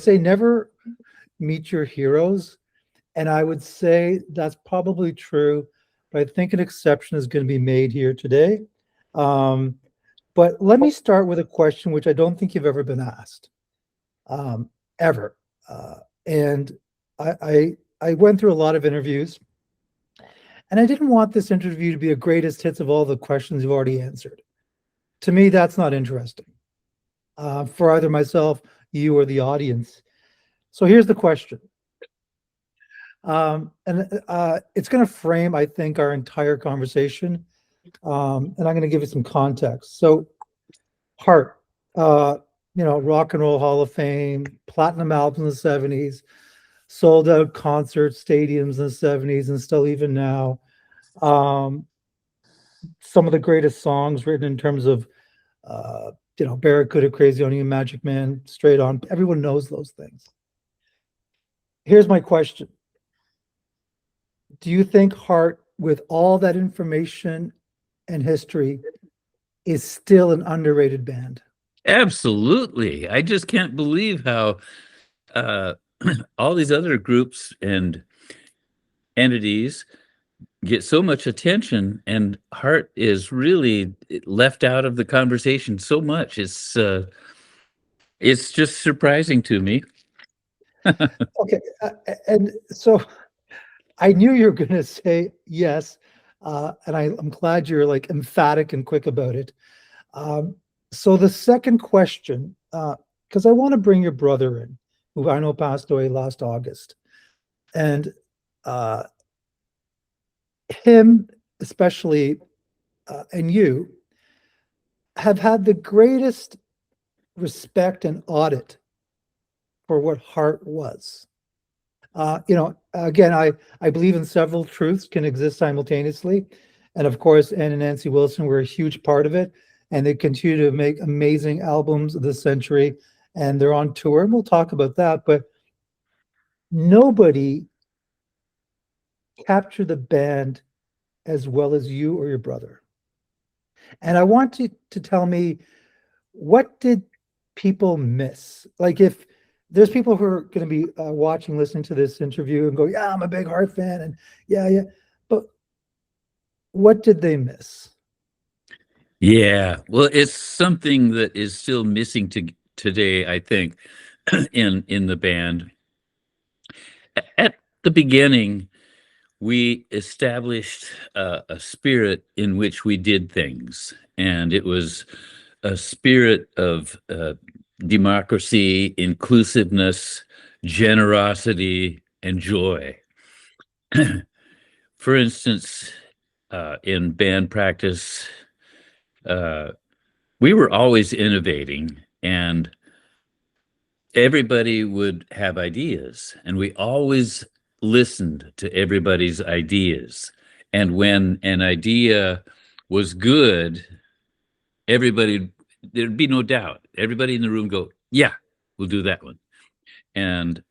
say never meet your heroes. And I would say that's probably true, but I think an exception is going to be made here today. Um, but let me start with a question which I don't think you've ever been asked, ever. And I went through a lot of interviews, and I didn't want this interview to be a greatest hits of all the questions you've already answered. To me, that's not interesting for either myself, you, or the audience. So here's the question. And it's going to frame, I think, our entire conversation. And I'm going to give you some context. So, Heart, Rock and Roll Hall of Fame, platinum albums in the 70s, sold out concert stadiums in the 70s and still even now. Some of the greatest songs written in terms of, Barracuda, Crazy on You, Magic Man, Straight On. Everyone knows those things. Here's my question. Do you think Heart, with all that information and history, is still an underrated band? Absolutely. I just can't believe how all these other groups and entities get so much attention, and Heart is really left out of the conversation so much. It's just surprising to me. Okay, and so I knew you were going to say yes, and I'm glad you're like emphatic and quick about it. So the second question, because I want to bring your brother in, who I know passed away last August, and him especially, and you have had the greatest respect and audit for what Heart was. Again, I believe in several truths can exist simultaneously. And of course, Ann and Nancy Wilson were a huge part of it. And they continue to make amazing albums of the century. And they're on tour. And we'll talk about that. But nobody captured the band as well as you or your brother. And I want you to tell me, what did people miss? Like, if there's people who are going to be watching, listening to this interview and go, yeah, I'm a big Heart fan. And yeah. But what did they miss? Yeah, well, it's something that is still missing today, I think, in the band. At the beginning, we established a spirit in which we did things, and it was a spirit of democracy, inclusiveness, generosity, and joy. For instance, in band practice, we were always innovating, and everybody would have ideas, and we always listened to everybody's ideas. And when an idea was good, there'd be no doubt. Everybody in the room go, yeah, we'll do that one. And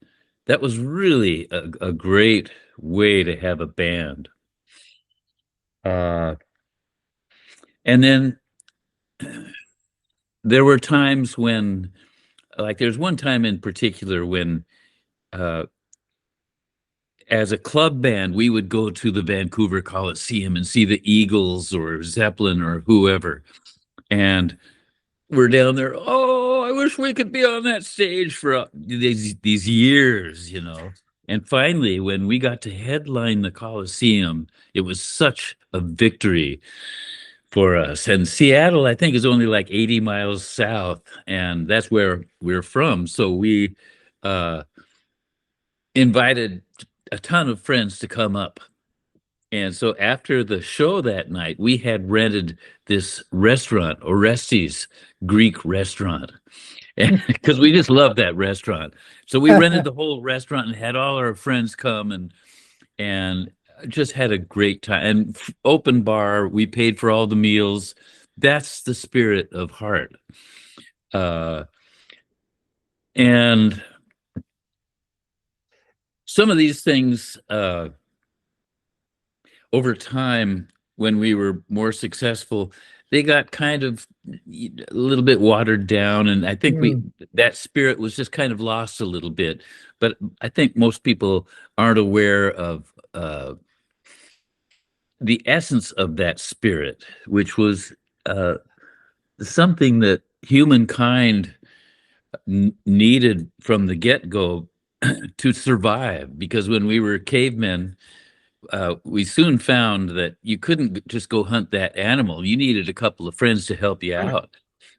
that was really a great way to have a band. And then there were times when, like, there's one time in particular when, as a club band, we would go to the Vancouver Coliseum and see the Eagles or Zeppelin or whoever. And we're down there, oh, I wish we could be on that stage for these years, And finally, when we got to headline the Coliseum, it was such a victory for us. And Seattle, I think, is only like 80 miles south, and that's where we're from. So we invited a ton of friends to come up. And so after the show that night, we had rented this restaurant, Orestes Greek restaurant, because we just loved that restaurant. So we rented the whole restaurant and had all our friends come and just had a great time. And open bar, we paid for all the meals. That's the spirit of Heart. And some of these things, over time, when we were more successful, they got kind of a little bit watered down, and I think we Mm. that spirit was just kind of lost a little bit. But I think most people aren't aware of the essence of that spirit, which was uh, something that humankind needed from the get-go to survive. Because when we were cavemen, we soon found that you couldn't just go hunt that animal. You needed a couple of friends to help you out.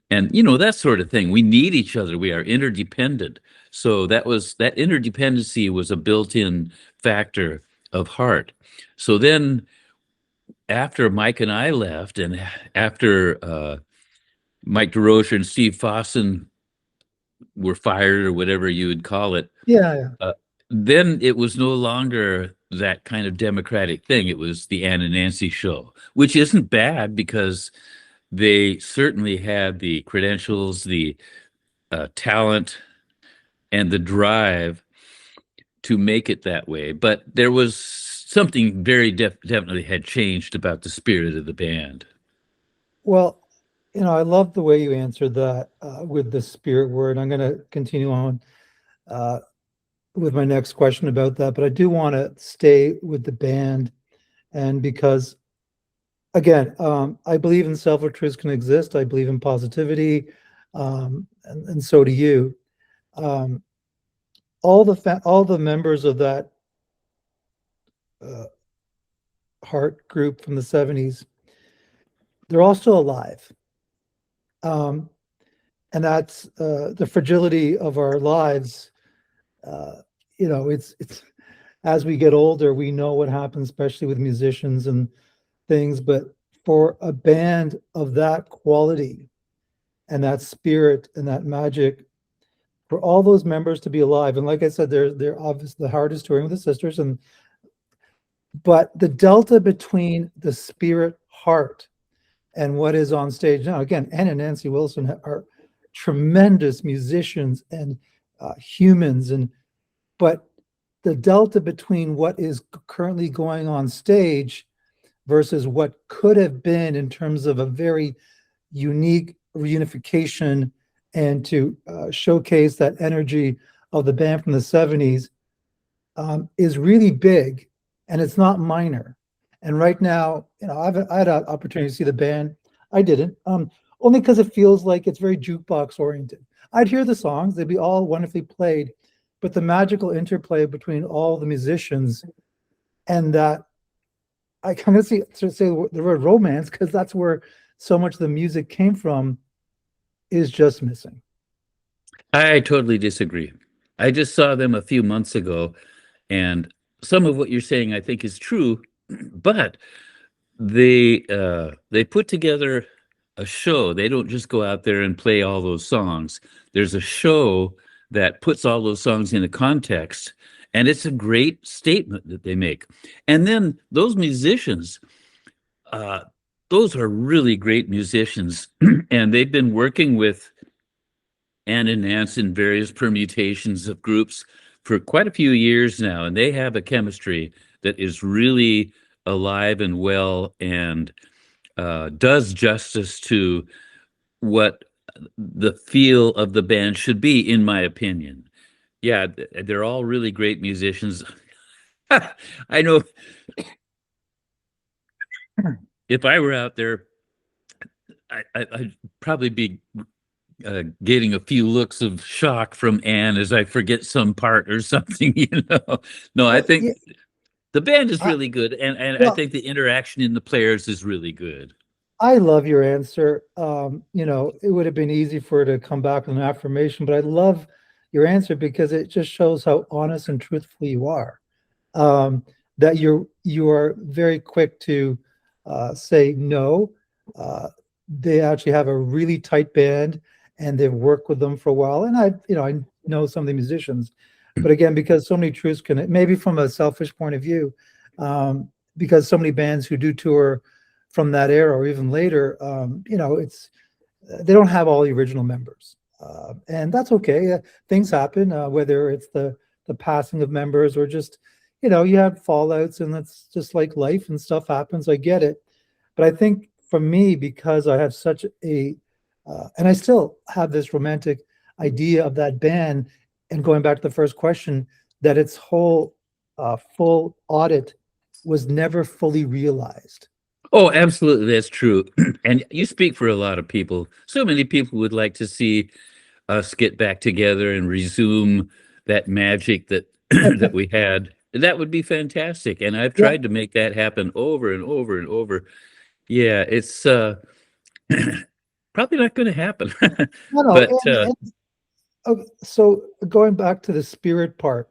And that sort of thing. We need each other. We are interdependent. So that interdependency was a built-in factor of heart. So then after Mike and I left, and after Mike DeRocher and Steve Fossen were fired, or whatever you would call it, Yeah, yeah. uh, then it was no longer that kind of democratic thing. It was the Ann and Nancy show, which isn't bad because they certainly had the credentials, the talent, and the drive to make it that way. But there was something very definitely had changed about the spirit of the band. Well, I love the way you answered that with the spirit word. I'm going to continue on uh, with my next question about that, but I do want to stay with the band, and because again, I believe in self truths can exist. I believe in positivity, and so do you. Um, all the members of that uh, heart group from the '70s, they're all still alive. Um, and that's the fragility of our lives. Uh, it's as we get older, we know what happens, especially with musicians and things. But for a band of that quality and that spirit and that magic, for all those members to be alive, and like I said, they're obviously the hardest touring with the sisters, and but the delta between the spirit heart and what is on stage now, again, Ann and Nancy Wilson are tremendous musicians and humans, and but the delta between what is currently going on stage versus what could have been in terms of a very unique reunification and to showcase that energy of the band from the '70s is really big, and it's not minor. And right now, I had an opportunity to see the band. I didn't, only because it feels like it's very jukebox oriented. I'd hear the songs; they'd be all wonderfully played, but the magical interplay between all the musicians and that I kind of see to say the word romance because that's where so much of the music came from is just missing. I totally disagree. I just saw them a few months ago, and some of what you're saying I think is true, but they put together a show. They don't just go out there and play all those songs. There's a show that puts all those songs in a context, and it's a great statement that they make. And then those musicians, uh, those are really great musicians, and they've been working with Ann and Nance in various permutations of groups for quite a few years now, and they have a chemistry that is really alive and well, and does justice to what the feel of the band should be, in my opinion. Yeah, they're all really great musicians. I know if I were out there, I'd probably be getting a few looks of shock from Anne as I forget some part or something. No, I Well, think yeah, the band is I, really good, and I well, think the interaction in the players is really good. I love your answer. It would have been easy for her to come back with an affirmation, but I love your answer because it just shows how honest and truthful you are. um, that you are very quick to say no. Uh, they actually have a really tight band, and they've worked with them for a while. And I know some of the musicians, but again, because so many truths can maybe from a selfish point of view, because so many bands who do tour from that era or even later, it's they don't have all the original members, and that's okay. Things happen, whether it's the passing of members or just you have fallouts, and that's just like life and stuff happens. I get it, but I think for me, because I have such a, and I still have this romantic idea of that band, and going back to the first question, that its whole full audit was never fully realized. Oh, absolutely, that's true. And you speak for a lot of people. So many people would like to see us get back together and resume that magic that that we had. That would be fantastic. And I've Yeah, tried to make that happen over and over and over. Yeah, it's probably not going to happen. no, no, But so going back to the spirit part,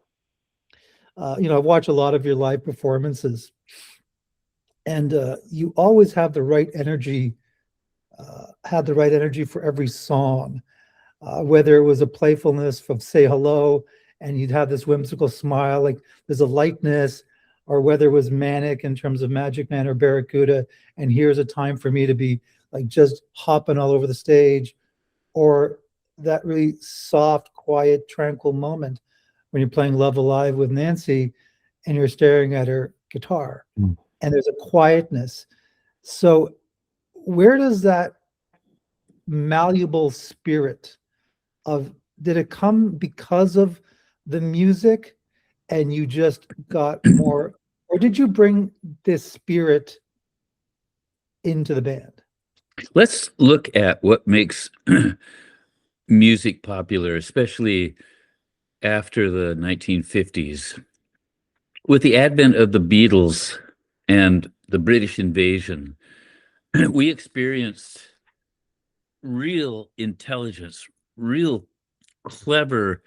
I watch a lot of your live performances, and you always have the right energy, had the right energy for every song, whether it was a playfulness from Say Hello, and you'd have this whimsical smile, like there's a lightness, or whether it was manic in terms of Magic Man or Barracuda, and here's a time for me to be like just hopping all over the stage, or that really soft, quiet, tranquil moment when you're playing Love Alive with Nancy and you're staring at her guitar Mm. and there's a quietness. So, where does that malleable spirit of, did it come because of the music and you just got more, or did you bring this spirit into the band? let's look at what makes music popular, especially after the 1950s. With the advent of the Beatles and the British invasion, we experienced real intelligence, real clever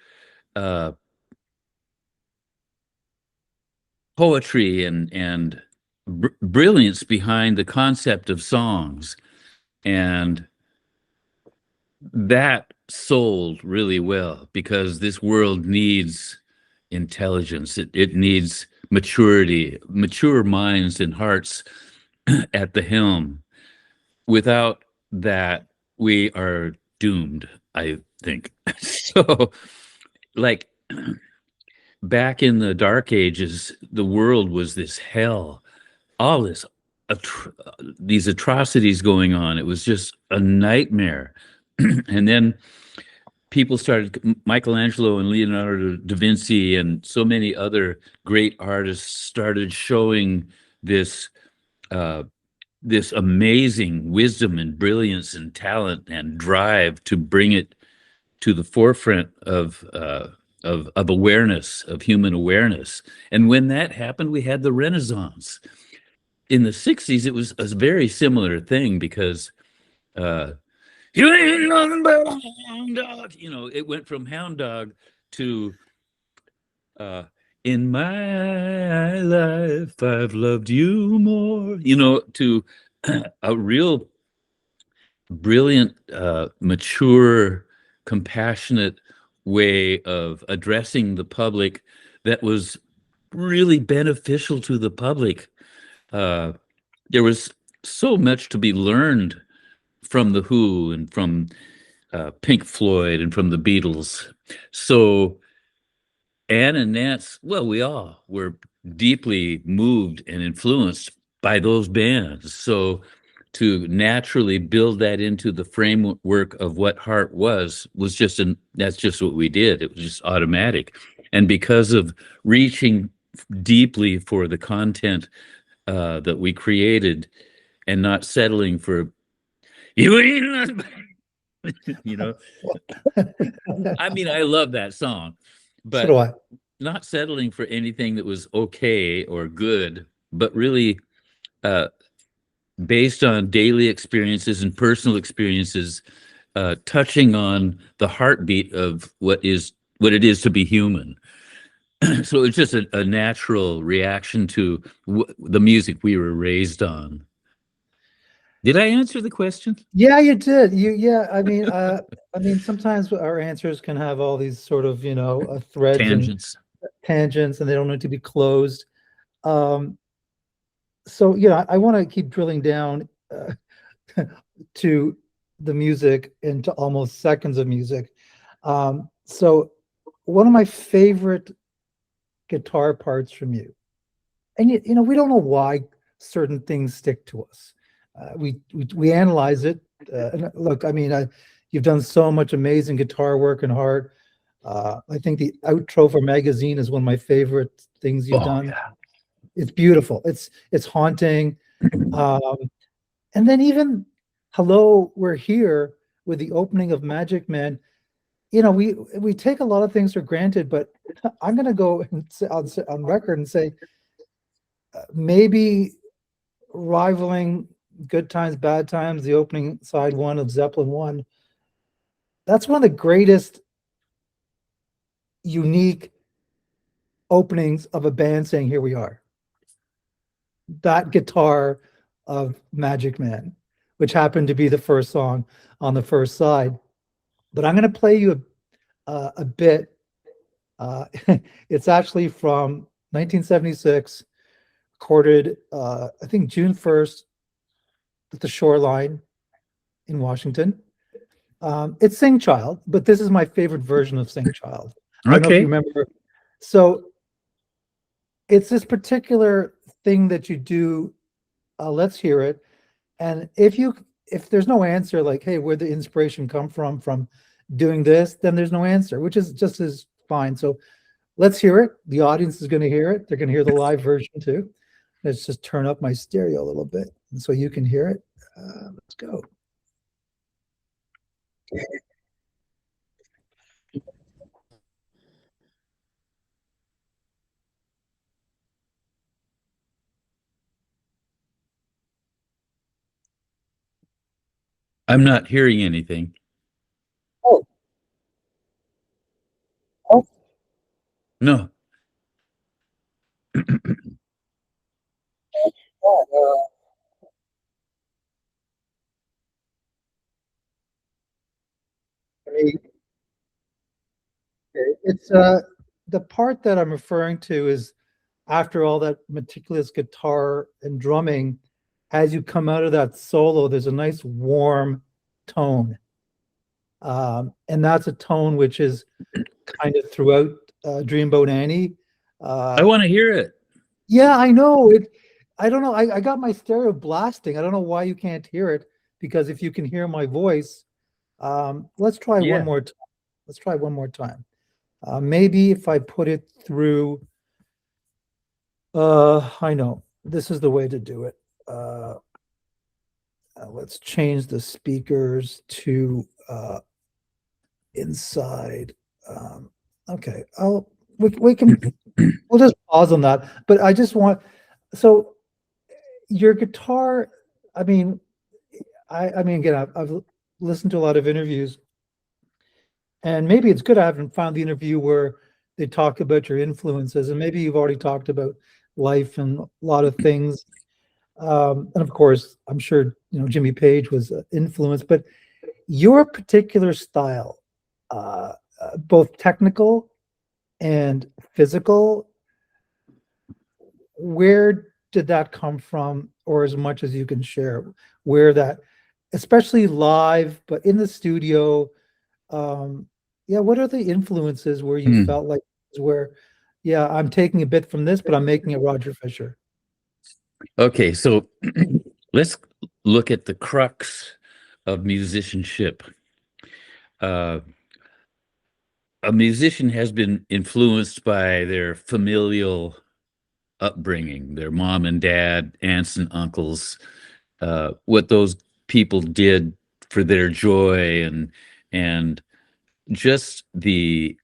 uh, poetry and brilliance behind the concept of songs, and that sold really well because this world needs intelligence. It needs maturity, mature minds and hearts at the helm. Without that, we are doomed, I think. So, like back in the dark ages, the world was this hell, all this these atrocities going on. It was just a nightmare. And then people started, Michelangelo and Leonardo da Vinci and so many other great artists started showing this uh, this amazing wisdom and brilliance and talent and drive to bring it to the forefront of awareness, of human awareness. And when that happened, we had the Renaissance. In the 60s, it was a very similar thing because uh, you ain't nothing but a hound dog. It went from hound dog to uh, in my life, I've loved you more, to a real brilliant, mature, compassionate way of addressing the public that was really beneficial to the public. Uh, there was so much to be learned from the Who and from Pink Floyd and from the Beatles. So Anne and Nance, well, we all were deeply moved and influenced by those bands. So to naturally build that into the framework of what Heart was that's just what we did. It was just automatic. And because of reaching deeply for the content that we created and not settling for you ain't you know I mean, I love that song, So do but I. not settling for anything that was okay or good, but really uh, based on daily experiences and personal experiences, touching on the heartbeat of what it is to be human. So it's just a natural reaction to the music we were raised on. Did I answer the question? Yeah, you did. Yeah, I mean, sometimes our answers can have all these sort of, threads and Tangents. tangents, and they don't need to be closed. Um, so, yeah, I want to keep drilling down to the music and to almost seconds of music. So, one of my favorite guitar parts from you, and we don't know why certain things stick to us. We analyze it. And look, I mean, you've done so much amazing guitar work and art. I think the outro for Magazine is one of my favorite things you've Oh done. yeah. It's beautiful. It's haunting. Um, and then even Hello, We're Here with the opening of Magic Man. You know, we take a lot of things for granted, but I'm going to go and on record and say maybe rivaling Good Times, Bad Times, the opening side one of Zeppelin 1. That's one of the greatest unique openings of a band saying, "Here we are." That guitar of Magic Man, which happened to be the first song on the first side. But I'm going to play you a bit. It's actually from 1976, recorded, I think, June 1st at the Shoreline in Washington. It's Sing Child, but this is my favorite version of Sing Child. I don't know if you Okay. remember. So it's this particular thing that you do. Let's hear it. And if there's no answer, like, hey, where'd the inspiration come from doing this, then there's no answer, which is just as fine. So let's hear it. The audience is going to hear it. They're going to hear the live version too. Let's just turn up my stereo a little bit, and so you can hear it. Let's go. I'm not hearing anything. Oh, oh, No. yeah, I mean, it's the part that I'm referring to is after all that meticulous guitar and drumming, as you come out of that solo, there's a nice warm tone. And that's a tone which is kind of throughout Dreamboat Annie. I Uh, want to hear it. yeah, I know it. I don't know. I got my stereo blasting. I don't know why you can't hear it, because if you can hear my voice, let's try one Yeah. more time. Let's try one more time. Maybe if I put it through, I know this is the way to do it. Let's change the speakers to inside. Okay, we can we'll just pause on that. But I just want so your guitar. I mean, I mean again, I've listened to a lot of interviews, and maybe it's good I haven't found the interview where they talk about your influences, and maybe you've already talked about life and a lot of things. And of course, I'm sure Jimmy Page was influenced, but your particular style, both technical and physical, where did that come from, or as much as you can share, where that, especially live, but in the studio, yeah, what are the influences where you Hmm. felt like where, yeah, I'm taking a bit from this, but I'm making it Roger Fisher? Okay, so let's look at the crux of musicianship. Uh, a musician has been influenced by their familial upbringing, their mom and dad, aunts and uncles, what those people did for their joy, and just the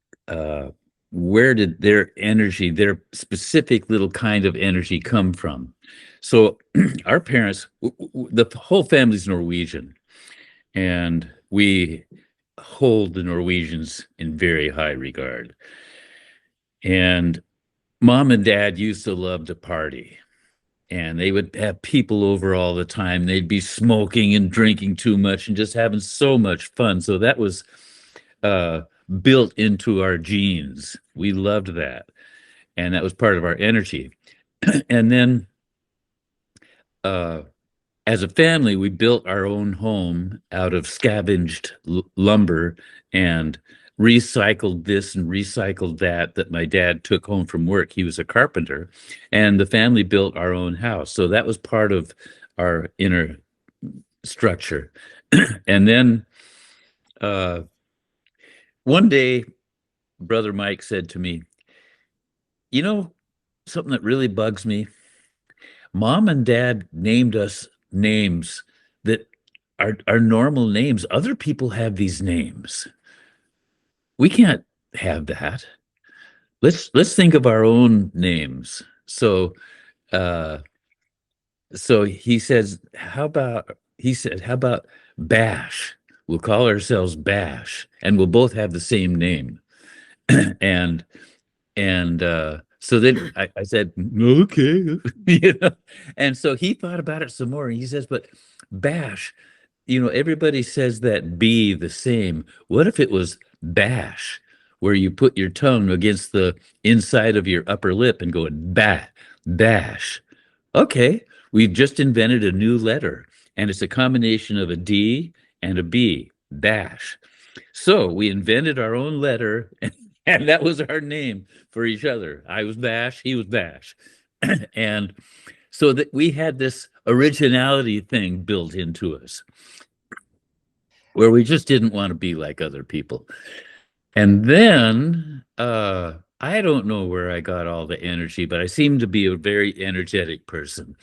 where did their energy, their specific little kind of energy, come from. So our parents, the whole family's Norwegian, and we hold the Norwegians in very high regard. And mom and dad used to love to party, and they would have people over all the time. They'd be smoking and drinking too much and just having so much fun. So that was uh, built into our genes. We loved that, and that was part of our energy. And then, uh, as a family, we built our own home out of scavenged lumber and recycled this and recycled that my dad took home from work. He was a carpenter, and the family built our own house. So that was part of our inner structure. And then uh, one day, Brother Mike said to me, "You know, something that really bugs me? Mom and Dad named us names that are normal names. Other people have these names. We can't have that. Let's think of our own names." Uh, so he said, "How about Bash? We'll call ourselves Bash, and we'll both have the same name." and so then I said, "Okay." you know. And so he thought about it some more, and he says, "But Bash, everybody says that B the same. What if it was Bash, where you put your tongue against the inside of your upper lip and go bash? Okay, we've just invented a new letter, and it's a combination of a D and a B, Bash. So we invented our own letter, and that was our name for each other. I was Bash, he was Bash. And so that we had this originality thing built into us where we just didn't want to be like other people. And then I don't know where I got all the energy, but I seem to be a very energetic person.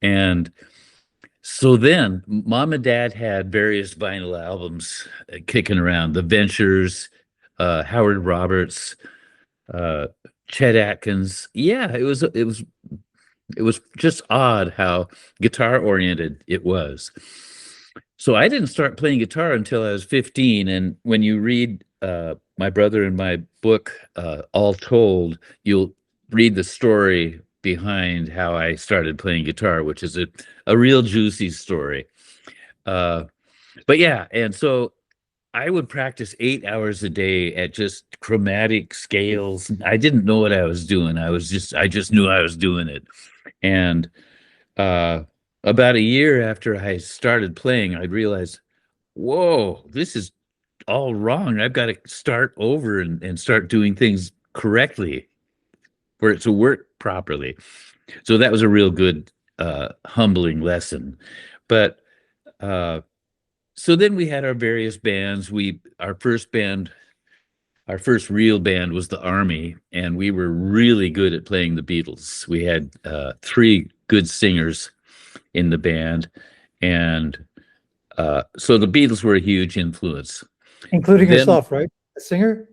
And so then mom and dad had various vinyl albums kicking around, The Ventures, Howard Roberts, uh, Chet Atkins. Yeah, it was just odd how guitar oriented it was. So I didn't start playing guitar until I was 15. And when you read my brother and my book, All Told, you'll read the story behind how I started playing guitar, which is a real juicy story. Uh, but yeah, and so I would practice 8 hours a day at just chromatic scales. I didn't know what I was doing. I just knew I was doing it. And uh, about a year after I started playing, I realized, whoa, this is all wrong. I've got to start over and start doing things correctly for it to work properly. So that was a real good, humbling lesson. But uh, so then we had our various bands. Our first band, our first real band was the Army, and we were really good at playing the Beatles. We had three good singers in the band, and so the Beatles were a huge influence. Including Then, yourself, right? A singer?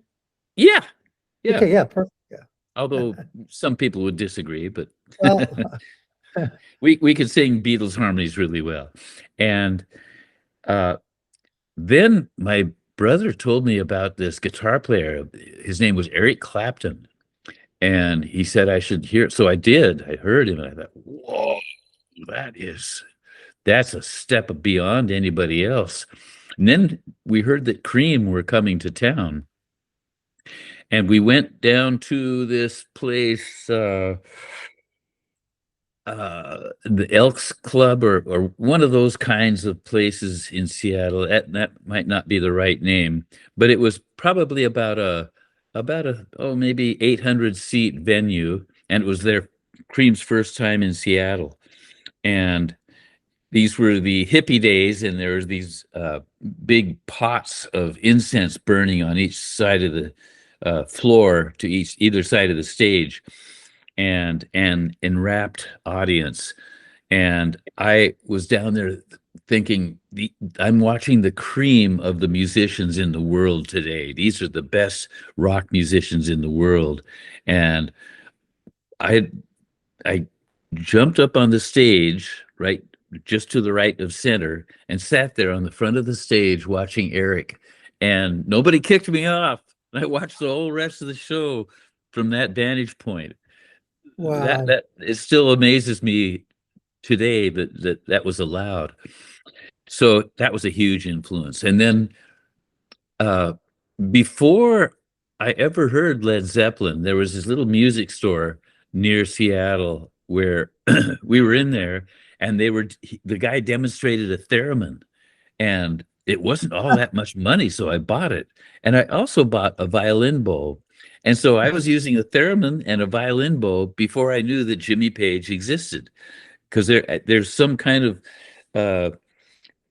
yeah, yeah. Okay, yeah, perfect. Yeah. Although some people would disagree, but Well, we could sing Beatles harmonies really well. And uh, then my brother told me about this guitar player. His name was Eric Clapton, and he said I should hear it. So I did. I heard him, and I thought, whoa, that's a step beyond anybody else. And then we heard that Cream were coming to town, and we went down to this place, the Elks Club, or one of those kinds of places in Seattle. That might not be the right name, but it was probably about a maybe 800 seat venue, and it was their Cream's first time in Seattle. And these were the hippie days, and there was these big pots of incense burning on each side of the floor to either side of the stage, and an enwrapped audience. And I was down there thinking, I'm watching the cream of the musicians in the world today. These are the best rock musicians in the world, and I I jumped up on the stage, right, just to the right of center, and sat there on the front of the stage watching Eric. And nobody kicked me off. I watched the whole rest of the show from that vantage point. That wow. that it still amazes me today that was allowed. So that was a huge influence. And then uh, before I ever heard Led Zeppelin, there was this little music store near Seattle where we were in there, and the guy demonstrated a theremin, and it wasn't all that much money, so I bought it. And I also bought a violin bow. And so I was using a theremin and a violin bow before I knew that Jimmy Page existed, because there's some kind of uh,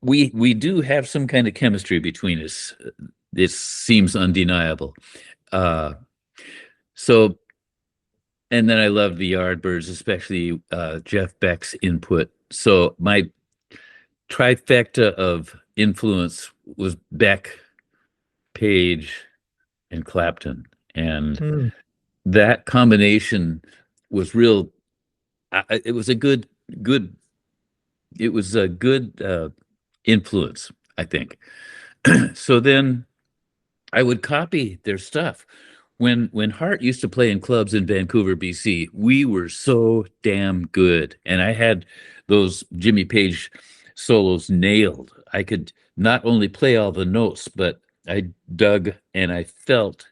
we do have some kind of chemistry between us. It seems undeniable. Uh, so, and then I love the Yardbirds, especially Jeff Beck's input. So my trifecta of influence was Beck, Page, and Clapton, and Hmm. that combination was real. It was a good. It was a good influence, I think. So then I would copy their stuff. When Hart used to play in clubs in Vancouver, BC, we were so damn good. And I had those Jimmy Page solos nailed. I could not only play all the notes, but I dug and I felt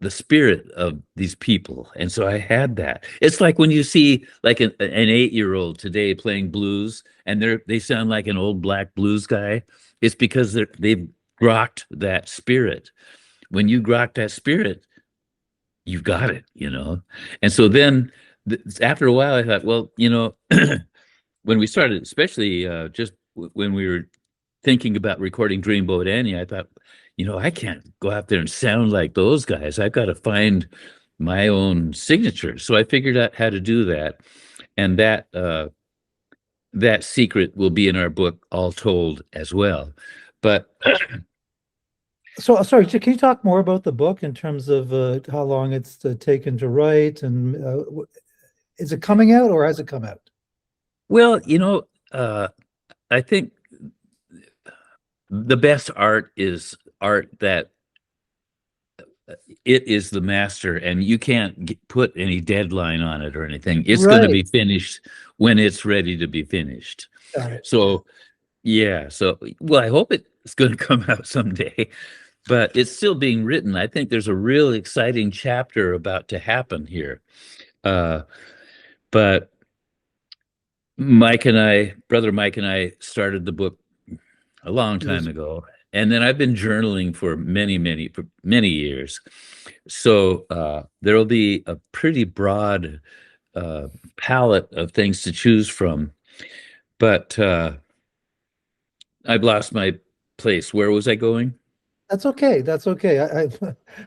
the spirit of these people. And so I had that. It's like when you see like an 8-year-old today playing blues and they sound like an old black blues guy. It's because they've grokked that spirit. When you grok that spirit, you've got it, you know? And so then after a while, I thought, well, you know, when we started, especially just when we were thinking about recording Dreamboat Annie, I thought, you know, I can't go out there and sound like those guys. I've got to find my own signature. So I figured out how to do that. And that secret will be in our book, All Told, as well. But So, sorry, can you talk more about the book in terms of how long it's taken to write, and is it coming out or has it come out? well, you know, I think the best art is art that it is the master, and you can't put any deadline on it or anything. It's going to Right. be finished when it's ready to be finished. Got it. So, yeah. So, well, I hope it's going to come out someday, but it's still being written. I think there's a real exciting chapter about to happen here. Uh, but Brother Mike and I started the book a long time Yes. ago. And then I've been journaling for many years. So there will be a pretty broad palette of things to choose from. But I've lost my place. Where was I going? That's okay. That's okay.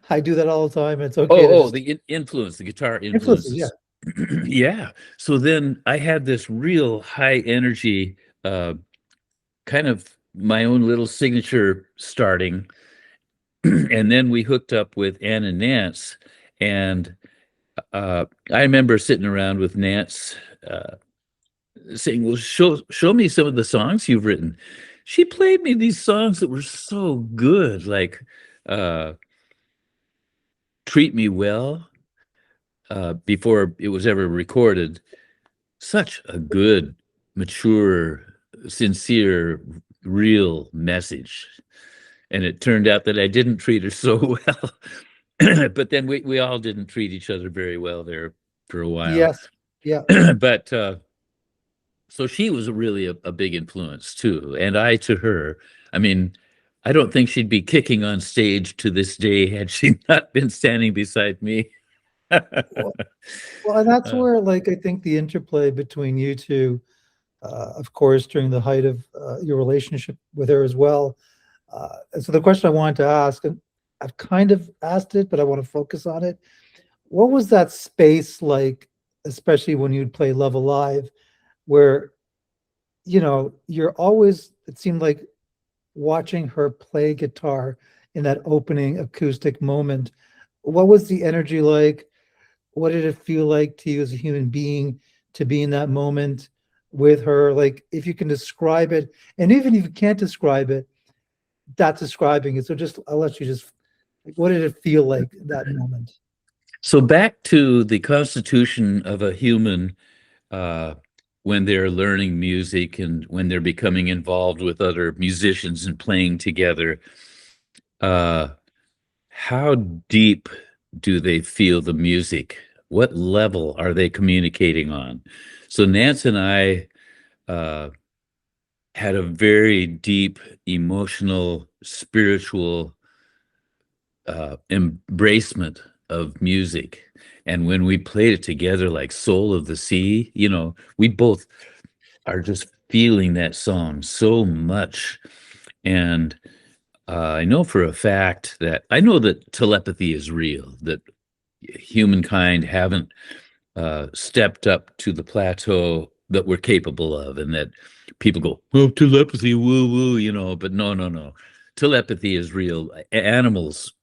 I do that all the time. It's okay to Oh, just the influence, the guitar influences. Yeah. influences. Yeah. So then I had this real high energy, uh, kind of my own little signature starting. And then we hooked up with Ann and Nance. And I remember sitting around with Nance saying, well, show me some of the songs you've written. She played me these songs that were so good, like uh, Treat Me Well, before it was ever recorded. Such a good, mature, sincere, real message. And it turned out that I didn't treat her so well. But then we all didn't treat each other very well there for a while. Yes. Yeah. But so she was really a big influence too, and I to her. I mean, I don't think she'd be kicking on stage to this day had she not been standing beside me. Well, well, and that's Uh, where, like, I think the interplay between you two, of course, during the height of your relationship with her as well. And so the question I wanted to ask, and I've kind of asked it, but I want to focus on it. What was that space like, especially when you'd play Love Alive, where, you're always, it seemed like, watching her play guitar in that opening acoustic moment? What was the energy like? What did it feel like to you as a human being to be in that moment with her? Like, if you can describe it, and even if you can't describe it, that's describing it. So just, I'll let you just, like, what did it feel like that moment? so back to the constitution of a human, uh, when they're learning music and when they're becoming involved with other musicians and playing together. Uh, how deep do they feel the music? What level are they communicating on? So Nance and I uh, had a very deep emotional, spiritual embracement of music. And when we played it together, like Soul of the Sea, you know, we both are just feeling that song so much. And I know for a fact that I know that telepathy is real, that humankind haven't stepped up to the plateau that we're capable of, and that people go, oh, telepathy, woo woo, but no, no, no. Telepathy is real. Animals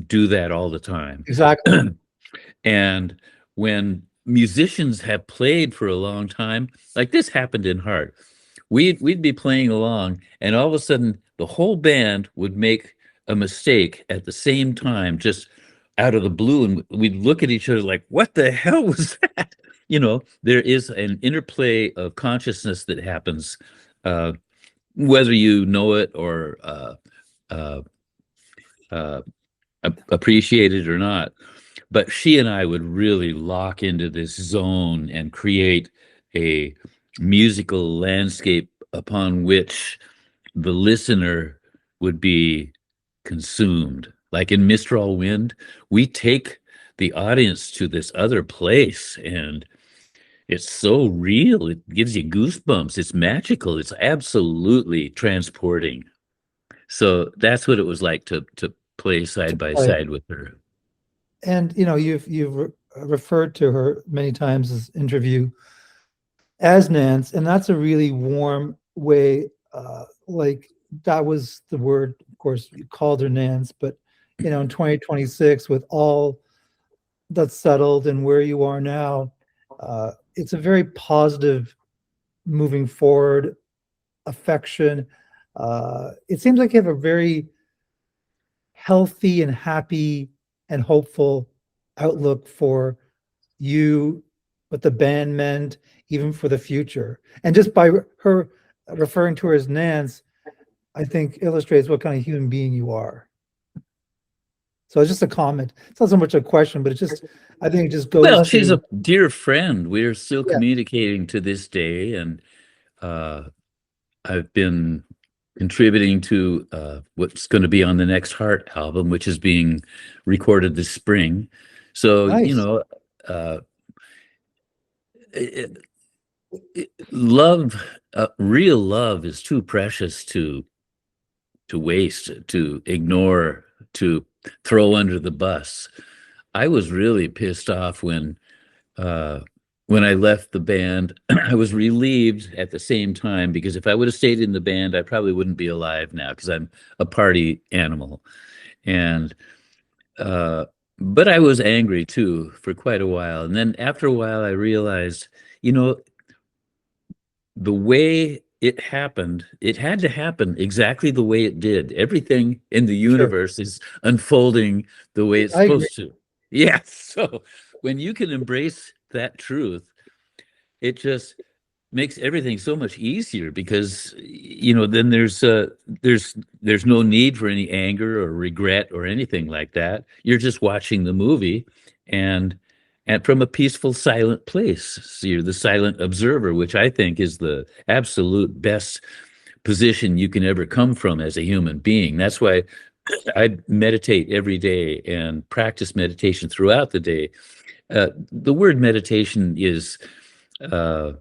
do that all the time. Exactly. And when musicians have played for a long time, like this happened in Heart, we'd be playing along, and all of a sudden the whole band would make a mistake at the same time, just out of the blue, and we'd look at each other like, what the hell was that? There is an interplay of consciousness that happens, uh, whether you know it or uh, uh, appreciate it or not. But she and I would really lock into this zone and create a musical landscape upon which the listener would be consumed. Like in Mistral Wind, we take the audience to this other place, and it's so real. It gives you goosebumps. It's magical. It's absolutely transporting. So that's what it was like to play side by Right. side with her. And you've referred to her many times as interview as Nance, and that's a really warm way. Like that was the word, of course, you called her Nance, but in 2026, with all that's settled and where you are now, it's a very positive moving forward affection. It seems like you have a very healthy and happy and hopeful outlook for you, what the band meant, even for the future. And just by her referring to her as Nance, I think illustrates what kind of human being you are. So it's just a comment. It's not so much a question, but I think it just goes Well, to, she's a dear friend. We're still yeah, communicating to this day, and uh, I've been contributing to what's going to be on the next Heart album, which is being recorded this spring. So, nice. uh, it, love, real love, is too precious to waste, to ignore, to throw under the bus. I was really pissed off uh, when I left the band. I was relieved at the same time, because if I would have stayed in the band, I probably wouldn't be alive now, because I'm a party animal. And uh, but I was angry too for quite a while. And then after a while, I realized, you know, the way it happened, it had to happen exactly the way it did. Everything in the Sure. universe is unfolding the way it's I agree. supposed to. Yeah. So when you can embrace that truth, it just makes everything so much easier, because then there's no need for any anger or regret or anything like that. You're just watching the movie, and from a peaceful, silent place. So you're the silent observer, which I think is the absolute best position you can ever come from as a human being. That's why I meditate every day and practice meditation throughout the day. The word meditation uh,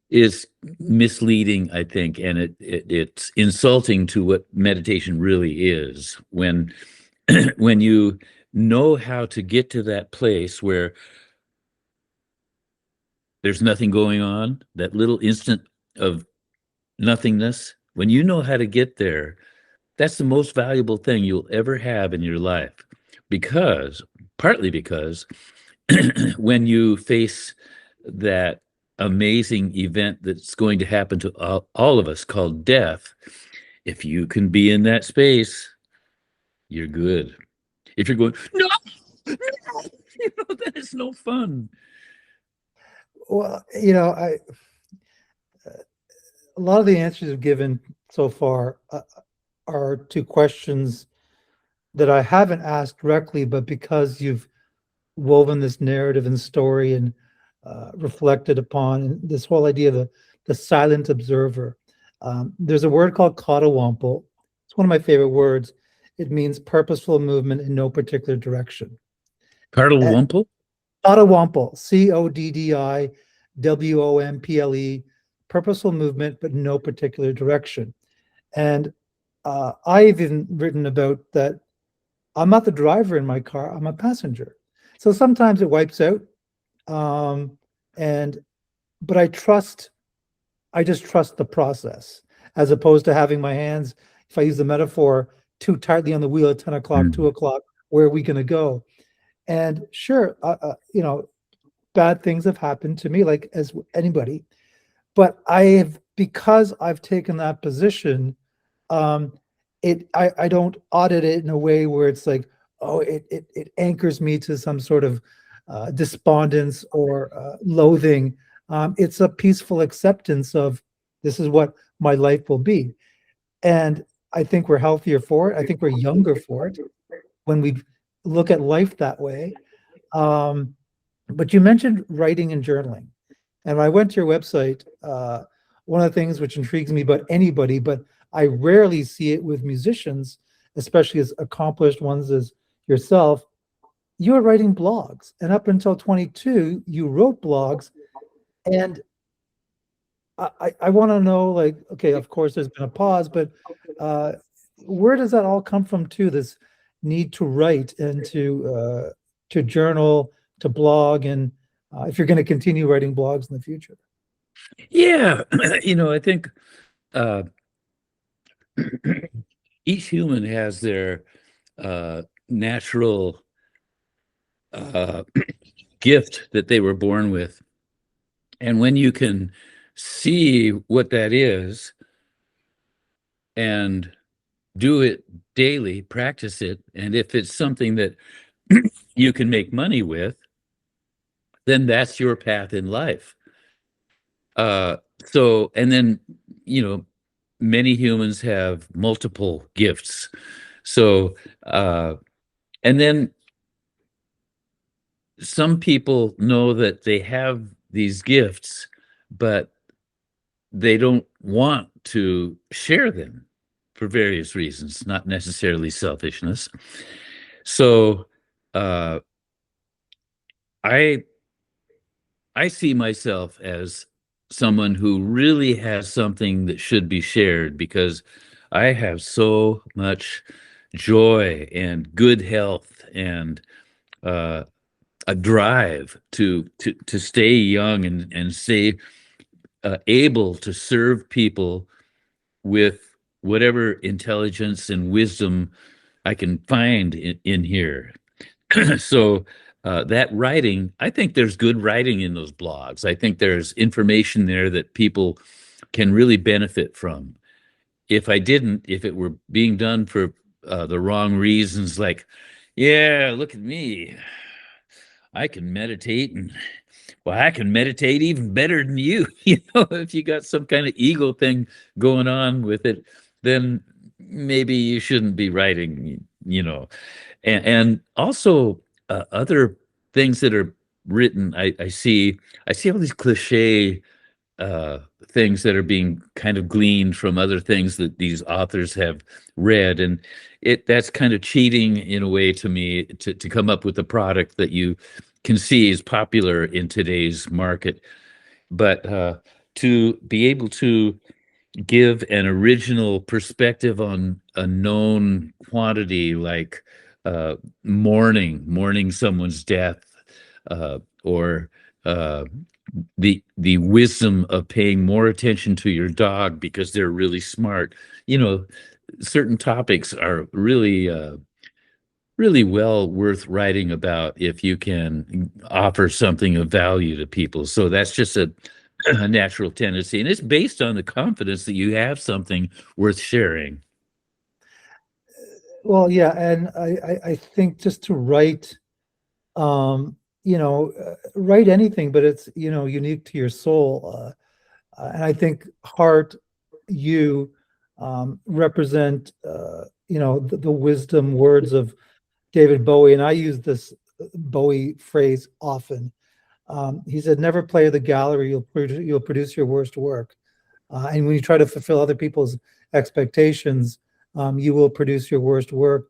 is misleading, I think, and it's insulting to what meditation really is. When when you know how to get to that place where there's nothing going on, that little instant of nothingness, when you know how to get there, that's the most valuable thing you'll ever have in your life. Because, partly because, when you face that amazing event that's going to happen to all of us, called death, if you can be in that space, you're good. If you're going, no, no, then it's no fun. Well, a lot of the answers you've given so far are to questions that I haven't asked directly, but because you've woven this narrative and story and reflected upon this whole idea of the silent observer. There's a word called Cottawampel. It's one of my favorite words. It means purposeful movement in no particular direction. And Cardelwumple? Cottawampel, Codddiwomple. purposeful movement, but no particular direction. And I've even written about that. I'm not the driver in my car, I'm a passenger. So sometimes it wipes out. Um, and, but I just trust the process as opposed to having my hands, if I use the metaphor, too tightly on the wheel at 10 o'clock, 2 o'clock, where are we going to go? And sure, bad things have happened to me, like as anybody, but because I've taken that position, um, I don't audit it in a way where it's like, oh, it anchors me to some sort of despondence or loathing. It's a peaceful acceptance of this is what my life will be. And I think we're healthier for it. I think we're younger for it when we look at life that way. Um, but you mentioned writing and journaling. And when I went to your website, one of the things which intrigues me about anybody, but I rarely see it with musicians, especially as accomplished ones as yourself, you're writing blogs. And up until 22, you wrote blogs. And I want to know, like, okay, of course, there's been a pause, but uh, where does that all come from too? This need to write and to journal, to blog, and if you're going to continue writing blogs in the future. Yeah, I think uh, each human has their natural uh, gift that they were born with. And when you can see what that is and do it daily, practice it, and if it's something that you can make money with, then that's your path in life. So, and then, you know, many humans have multiple gifts. So, and then some people know that they have these gifts, but they don't want to share them for various reasons, not necessarily selfishness. So, uh, I I see myself as someone who really has something that should be shared because I have so much joy and good health and uh, a drive to stay young and stay able to serve people with whatever intelligence and wisdom I can find in here. So that writing, I think there's good writing in those blogs. I think there's information there that people can really benefit from. If it were being done for the wrong reasons, like, yeah, look at me, I can meditate, and well, I can meditate even better than you. If you got some kind of ego thing going on with it, then maybe you shouldn't be writing. And also other things that are written. I see all these cliche uh, things that are being kind of gleaned from other things that these authors have read, and that's kind of cheating in a way to me to come up with a product that you can see is popular in today's market. But to be able to give an original perspective on a known quantity, like uh, mourning someone's death, or uh, the wisdom of paying more attention to your dog because they're really smart. Certain topics are really well worth writing about if you can offer something of value to people. So that's just a natural tendency, and it's based on the confidence that you have something worth sharing. Well, yeah, and I think just to write, write anything, but it's unique to your soul. And I think heart, you represent the wisdom words of David Bowie, and I use this Bowie phrase often. He said, "Never play the gallery; you'll produce your worst work." And when you try to fulfill other people's expectations, you will produce your worst work.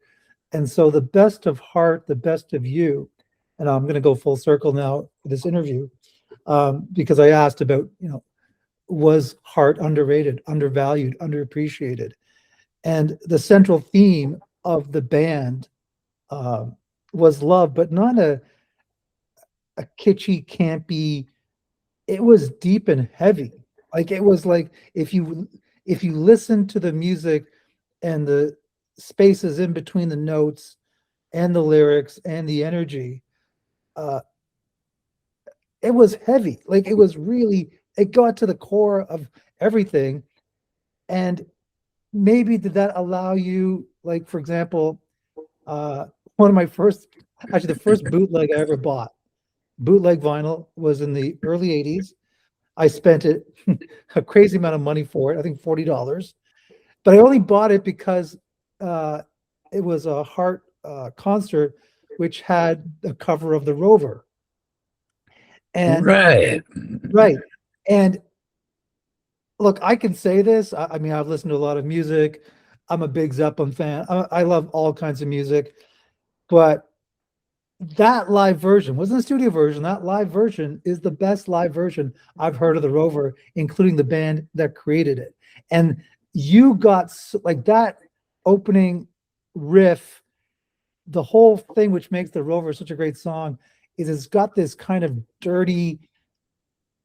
And so, the best of heart, the best of you, and I'm going to go full circle now for this interview, because I asked about was Hart underrated, undervalued, underappreciated. And the central theme of the band uh, was love, but not a kitschy, campy. It was deep and heavy. Like it was like if you listen to the music and the spaces in between the notes and the lyrics and the energy, uh, it was heavy. Like it was really, it got to the core of everything. And maybe did that allow you, like, for example, uh, one of my first, actually, the first bootleg I ever bought, bootleg vinyl, was in the early 80s. I spent a crazy amount of money for it, I think $40. But I only bought it because uh, it was a Heart concert, which had a cover of the Rover. And Right. right. And look, I can say this. I mean, I've listened to a lot of music. I'm a big Zeppelin fan. I love all kinds of music, but that live version wasn't the studio version. That live version is the best live version I've heard of the Rover, including the band that created it. And you got like that opening riff, the whole thing, which makes the Rover such a great song, is it's got this kind of dirty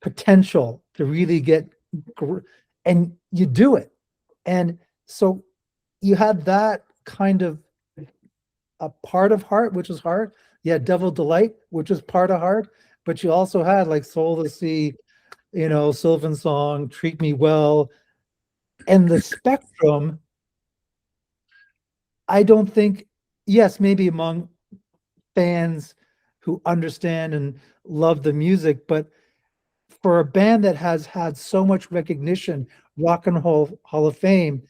potential to really get, and you do it. And so you had that kind of a part of Heart, which was Heart. You had Devil Delight, which was part of Heart, but you also had like Soul to Sea, Sylvan Song, Treat Me Well, and the spectrum. I don't think, yes, maybe among fans who understand and love the music, but for a band that has had so much recognition, Rock and Roll Hall of Fame,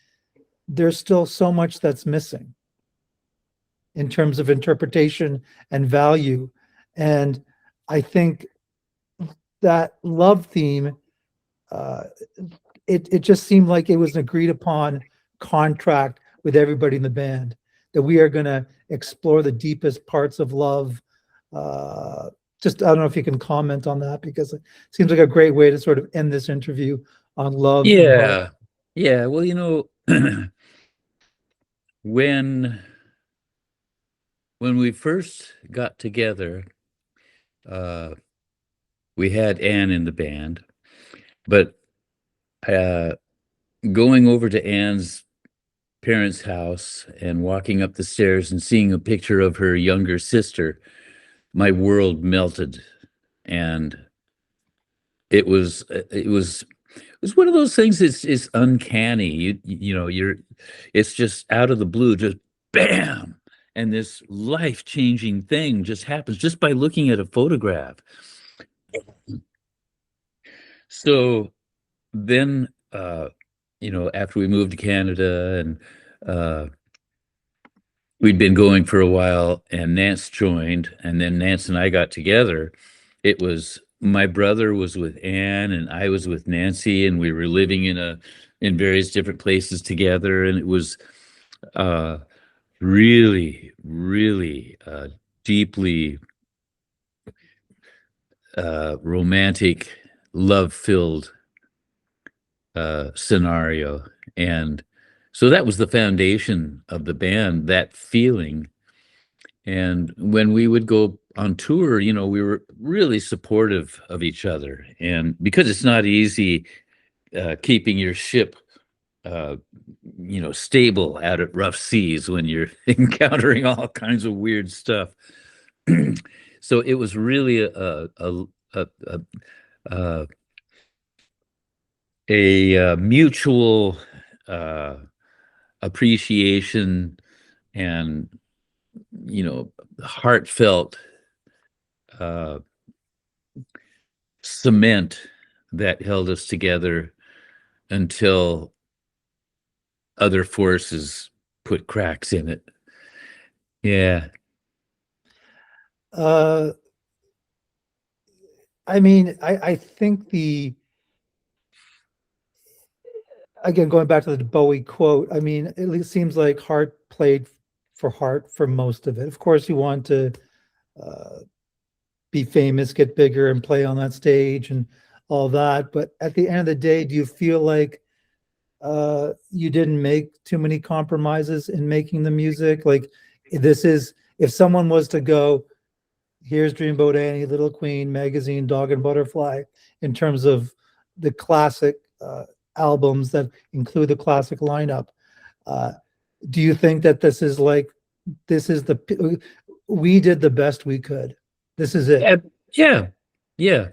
there's still so much that's missing in terms of interpretation and value. And I think that love theme, uh, it just seemed like it was an agreed upon contract with everybody in the band that we are going to explore the deepest parts of love. Just, I don't know if you can comment on that, because it seems like a great way to sort of end this interview on love and Heart. Yeah. Yeah. Well, when when we first got together, uh, we had Anne in the band, but uh, going over to Anne's parents' house and walking up the stairs and seeing a picture of her younger sister, my world melted, and it was one of those things. It's uncanny. It's just out of the blue, just bam, and this life-changing thing just happens just by looking at a photograph. So then, after we moved to Canada, and uh, we'd been going for a while, and Nance joined, and then Nance and I got together. It was my brother was with Anne, and I was with Nancy, and we were living in various different places together, and it was uh, really, really deeply romantic, love-filled scenario. And so that was the foundation of the band, that feeling. And when we would go on tour, we were really supportive of each other. And because it's not easy keeping your ship, uh, stable out at rough seas when you're encountering all kinds of weird stuff. So it was really a, a mutual uh, appreciation and heartfelt uh, cement that held us together until other forces put cracks in it. Yeah. Uh, I mean, I think again, going back to the Bowie quote, I mean, it seems like Hart played for Hart for most of it. Of course, you want to uh, be famous, get bigger, and play on that stage and all that. But at the end of the day, do you feel like you didn't make too many compromises in making the music? Like this is, if someone was to go, here's Dreamboat Annie, Little Queen, Magazine, Dog and Butterfly, in terms of the classic albums that include the classic lineup. Uh, do you think that this is like, this is we did the best we could? This is it. Yeah, yeah, yeah,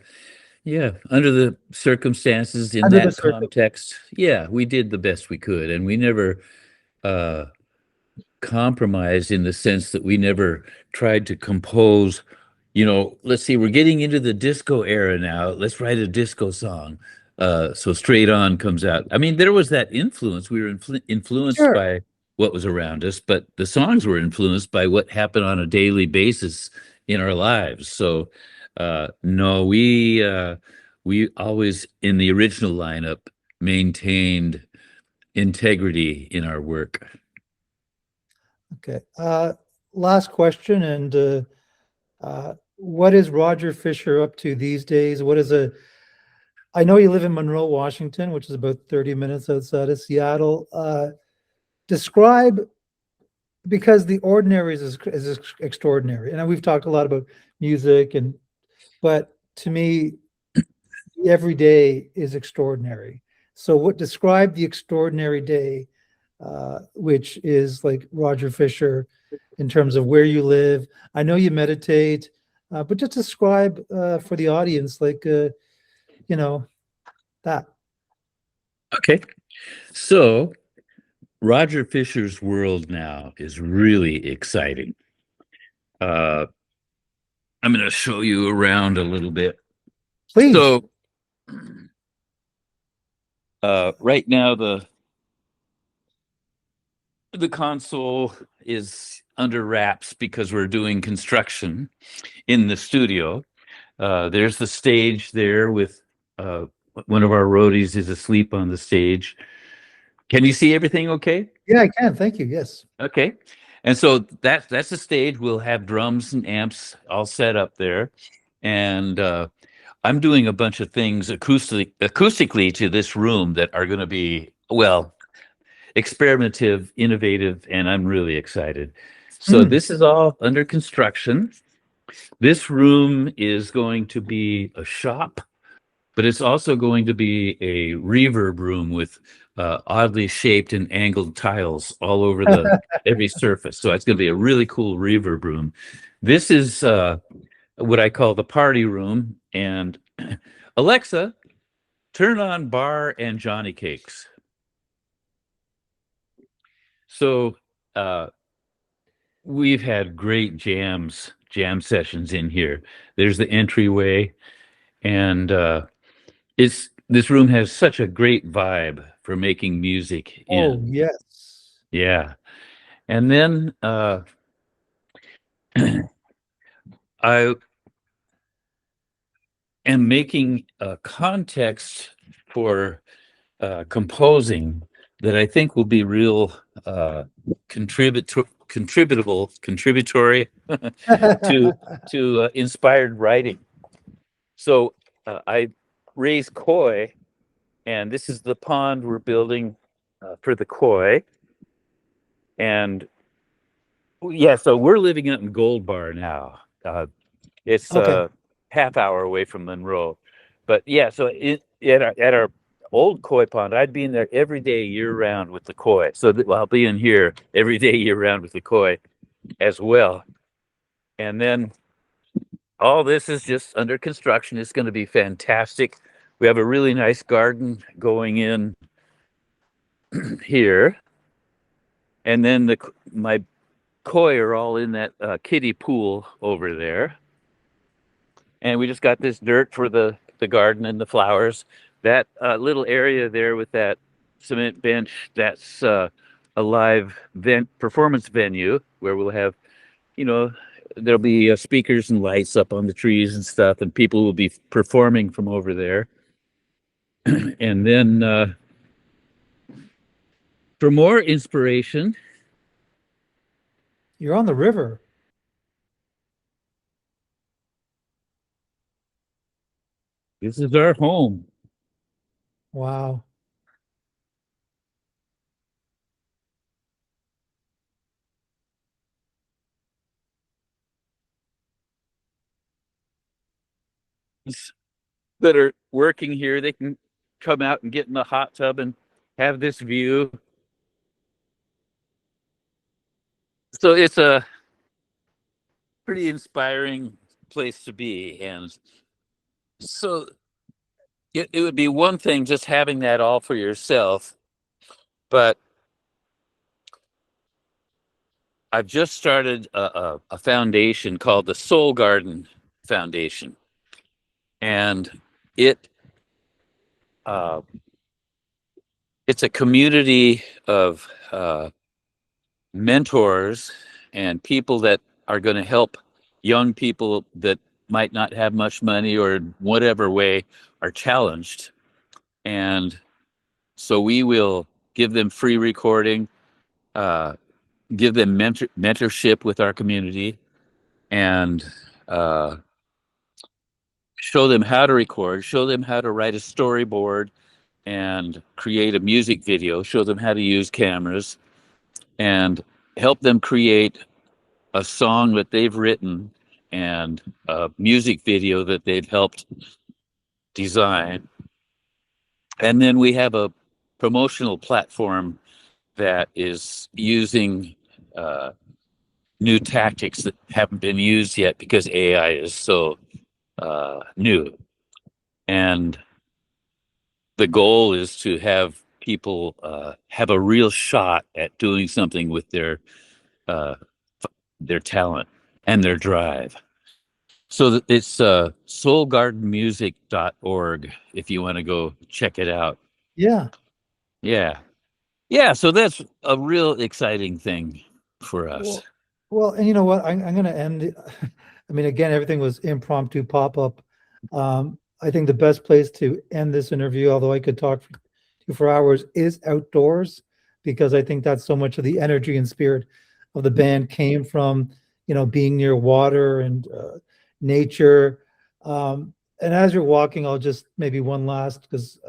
yeah. Under the circumstances in Under the that circle. context, yeah, we did the best we could, and we never uh, compromised in the sense that we never tried to compose. Let's see, we're getting into the disco era now. Let's write a disco song. So Straight On comes out. I mean, there was that influence. We were influenced Sure. by what was around us, but the songs were influenced by what happened on a daily basis in our lives. So, no, we always in the original lineup maintained integrity in our work. Okay. Last question. And what is Roger Fisher up to these days? I know you live in Monroe, Washington, which is about 30 minutes outside of Seattle. Describe, because the ordinary is extraordinary. And we've talked a lot about music, but to me, every day is extraordinary. So describe the extraordinary day, which is like Roger Fisher, in terms of where you live. I know you meditate, but just describe for the audience, like, you know, that. Okay. So Roger Fisher's world now is really exciting. Uh, I'm going to show you around a little bit. Please. So, right now the console is under wraps because we're doing construction in the studio. There's the stage there with uh, one of our roadies is asleep on the stage. Can you see everything okay? Yeah, I can. Thank you. Yes. Okay. And so that's the stage. We'll have drums and amps all set up there. And I'm doing a bunch of things acoustically to this room that are going to be, well, experimentative, innovative, and I'm really excited. So Mm. this is all under construction. This room is going to be a shop, but it's also going to be a reverb room with oddly shaped and angled tiles all over the every surface. So it's going to be a really cool reverb room. This is what I call the party room. And Alexa, turn on Bar and Johnny Cakes. So we've had great jam sessions in here. There's the entryway, and it's this room has such a great vibe for making music Oh, in. yes. Yeah. And then I am making a context for composing that I think will be real contributory to inspired writing. So I raise koi, and this is the pond we're building for the koi. And yeah, so we're living out in Gold Bar now. It's Okay. a half hour away from Monroe, but yeah. So at our old koi pond, I'd be in there every day year round with the koi. So I'll be in here every day year round with the koi as well. And then all this is just under construction. It's going to be fantastic. We have a really nice garden going in here, and then my koi are all in that kiddie pool over there. And we just got this dirt for the garden and the flowers. That little area there with that cement bench, that's a live performance venue where we'll have, you know, there'll be speakers and lights up on the trees and stuff, and people will be performing from over there. And then for more inspiration, You're on the river. This is our home. Wow. That are working here, they can come out and get in the hot tub and have this view. So it's a pretty inspiring place to be. And so it would be one thing just having that all for yourself, but I've just started a foundation called the Soul Garden Foundation. And it uh, it's a community of mentors and people that are going to help young people that might not have much money or in whatever way are challenged. And so we will give them free recording, uh, give them mentorship with our community, and uh, show them how to record, show them how to write a storyboard and create a music video, show them how to use cameras, and help them create a song that they've written and a music video that they've helped design. And then we have a promotional platform that is using uh, new tactics that haven't been used yet because AI is so new. And the goal is to have people have a real shot at doing something with uh, their talent and their drive. So it's soulgardenmusic.org if you want to go check it out. Yeah. Yeah. Yeah. So that's a real exciting thing for us. Well, and you know what? I'm going to end. I mean, again, everything was impromptu pop up. I think the best place to end this interview, although I could talk for hours, is outdoors, because I think that's so much of the energy and spirit of the band came from, being near water and nature. And as you're walking, I'll just maybe one last, because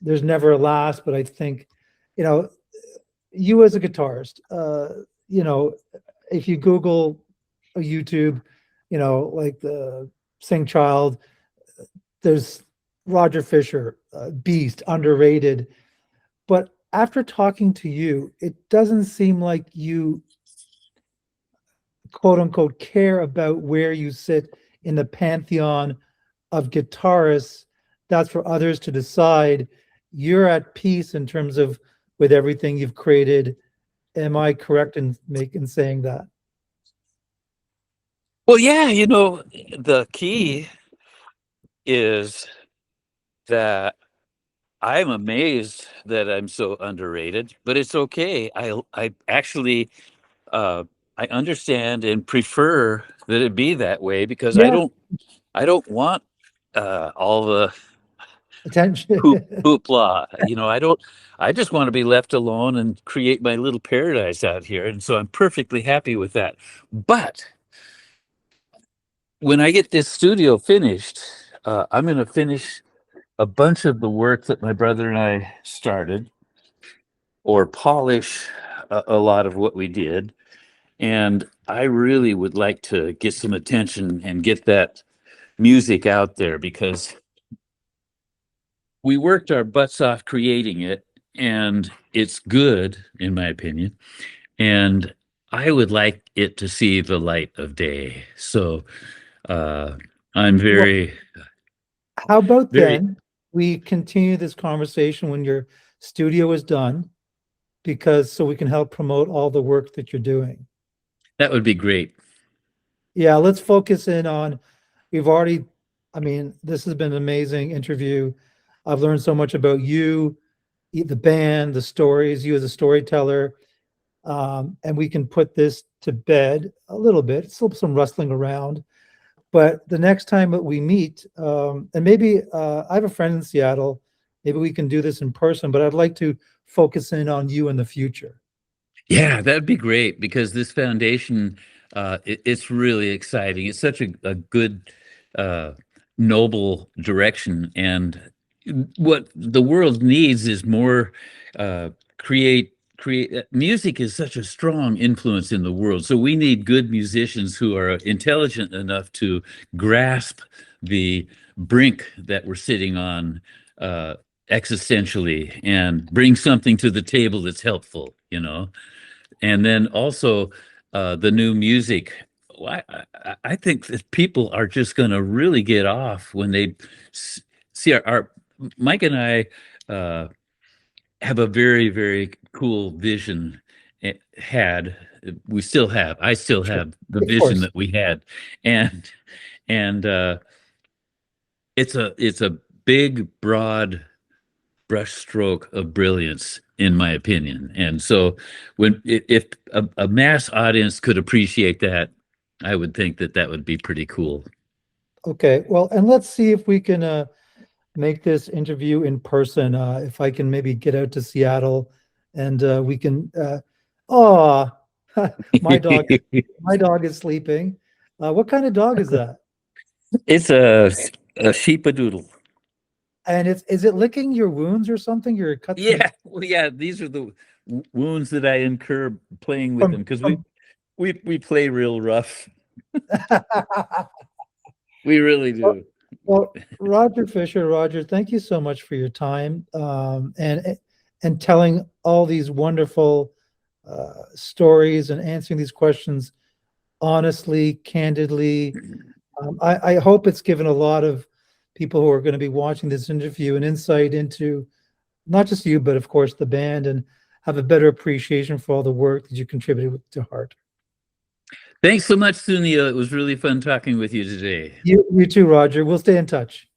there's never a last, but I think, you know, you as a guitarist, you know, if you Google a YouTube, like the Sing Child, there's Roger Fisher, Beast, underrated. But after talking to you, it doesn't seem like you, quote unquote, care about where you sit in the pantheon of guitarists. That's for others to decide. You're at peace in terms of with everything you've created. Am I correct in saying that? Well, yeah, the key is that I'm amazed that I'm so underrated, but it's okay. I actually uh, I understand and prefer that it be that way because Yeah, I don't want all the attention. hoopla. I just want to be left alone and create my little paradise out here. And so I'm perfectly happy with that. But when I get this studio finished, I'm going to finish a bunch of the work that my brother and I started or polish a lot of what we did. And I really would like to get some attention and get that music out there because we worked our butts off creating it and it's good in my opinion, and I would like it to see the light of day. So uh I'm Well, very how about very then we continue this conversation when your studio is done, because so we can help promote all the work that you're doing. that would be great. Yeah, let's focus in on, we've already, I mean, this has been an amazing interview. I've learned so much about you, the band, the stories, you as a storyteller. And we can put this to bed a little bit, still some rustling around. But the next time that we meet, and maybe I have a friend in Seattle, maybe we can do this in person, but I'd like to focus in on you in the future. Yeah, that'd be great because this foundation, it's really exciting. It's such a good uh noble direction. And what the world needs is more create music is such a strong influence in the world, so we need good musicians who are intelligent enough to grasp the brink that we're sitting on existentially, and bring something to the table that's helpful, you know. And then also the new music. I think that people are just going to really get off when they see our Mike and I have a very, very cool vision. Had we still have, I still Sure. have the Of vision course. that we had, and it's a big, broad brushstroke of brilliance, in my opinion. And so, if a mass audience could appreciate that, I would think that that would be pretty cool. Okay. Well, and let's see if we can make this interview in person. If I can maybe get out to Seattle and we can oh my dog my dog is sleeping. What kind of dog is that? It's a sheepadoodle. And is it licking your wounds or something? Your cuts and Yeah, well, yeah. These are the wounds that I incur playing with them, from because we from we we play real rough. We really well, do. well, Roger Fisher, Roger, thank you so much for your time and telling all these wonderful stories and answering these questions honestly, candidly. I hope it's given a lot of people who are going to be watching this interview an insight into not just you, but of course the band, and have a better appreciation for all the work that you contributed to Heart. Thanks so much, Sunil. It was really fun talking with you today. You too, Roger. We'll stay in touch.